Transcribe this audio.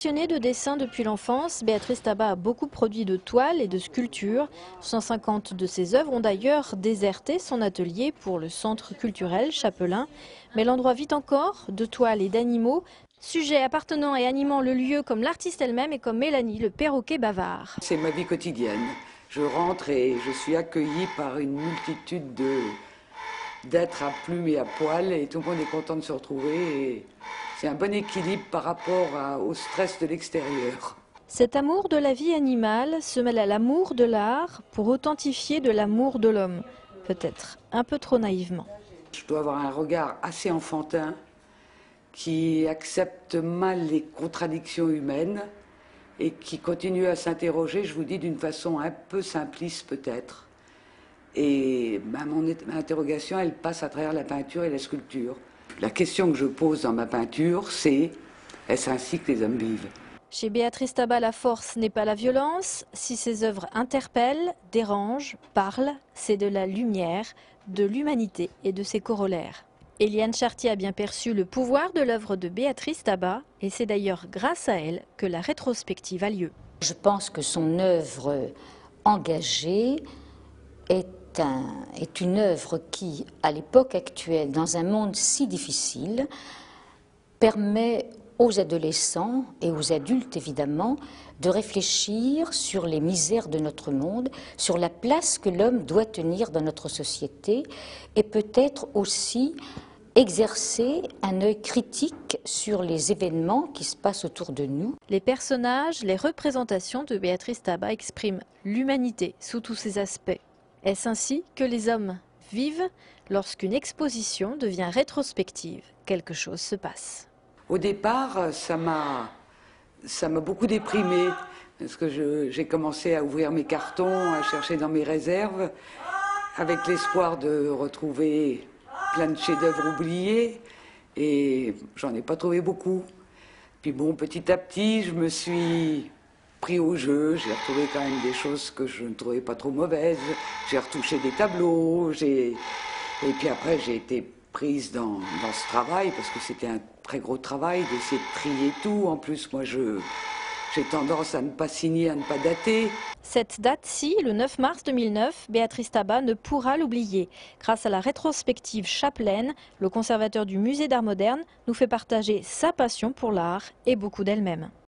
Passionnée de dessin depuis l'enfance, Béatrice Tabat a beaucoup produit de toiles et de sculptures. 150 de ses œuvres ont d'ailleurs déserté son atelier pour le centre culturel Chapelain. Mais l'endroit vit encore de toiles et d'animaux, sujets appartenant et animant le lieu comme l'artiste elle-même et comme Mélanie, le perroquet bavard. C'est ma vie quotidienne. Je rentre et je suis accueillie par une multitude d'êtres à plumes et à poils et tout le monde est content de se retrouver. Et c'est un bon équilibre par rapport au stress de l'extérieur. Cet amour de la vie animale se mêle à l'amour de l'art pour authentifier de l'amour de l'homme, peut-être un peu trop naïvement. Je dois avoir un regard assez enfantin qui accepte mal les contradictions humaines et qui continue à s'interroger, je vous dis, d'une façon un peu simpliste peut-être. Et mon interrogation, elle passe à travers la peinture et la sculpture. La question que je pose dans ma peinture, c'est « est-ce ainsi que les hommes vivent ?» Chez Béatrice Tabat, la force n'est pas la violence. Si ses œuvres interpellent, dérangent, parlent, c'est de la lumière, de l'humanité et de ses corollaires. Éliane Chartier a bien perçu le pouvoir de l'œuvre de Béatrice Tabat et c'est d'ailleurs grâce à elle que la rétrospective a lieu. Je pense que son œuvre engagée est une œuvre qui, à l'époque actuelle, dans un monde si difficile, permet aux adolescents et aux adultes évidemment de réfléchir sur les misères de notre monde, sur la place que l'homme doit tenir dans notre société et peut-être aussi exercer un œil critique sur les événements qui se passent autour de nous. Les personnages, les représentations de Béatrice Tabat expriment l'humanité sous tous ses aspects. Est-ce ainsi que les hommes vivent? Lorsqu'une exposition devient rétrospective, quelque chose se passe. Au départ, ça m'a beaucoup déprimée, parce que j'ai commencé à ouvrir mes cartons, à chercher dans mes réserves, avec l'espoir de retrouver plein de chefs-d'œuvre oubliés, et j'en ai pas trouvé beaucoup. Puis bon, petit à petit, je me suis pris au jeu, j'ai retrouvé quand même des choses que je ne trouvais pas trop mauvaises, j'ai retouché des tableaux, et puis après j'ai été prise dans ce travail, parce que c'était un très gros travail d'essayer de trier tout. En plus, moi, j'ai tendance à ne pas signer, à ne pas dater. Cette date-ci, le 9 mars 2009, Béatrice Tabat ne pourra l'oublier. Grâce à la rétrospective Chapelain, le conservateur du musée d'art moderne nous fait partager sa passion pour l'art et beaucoup d'elle-même.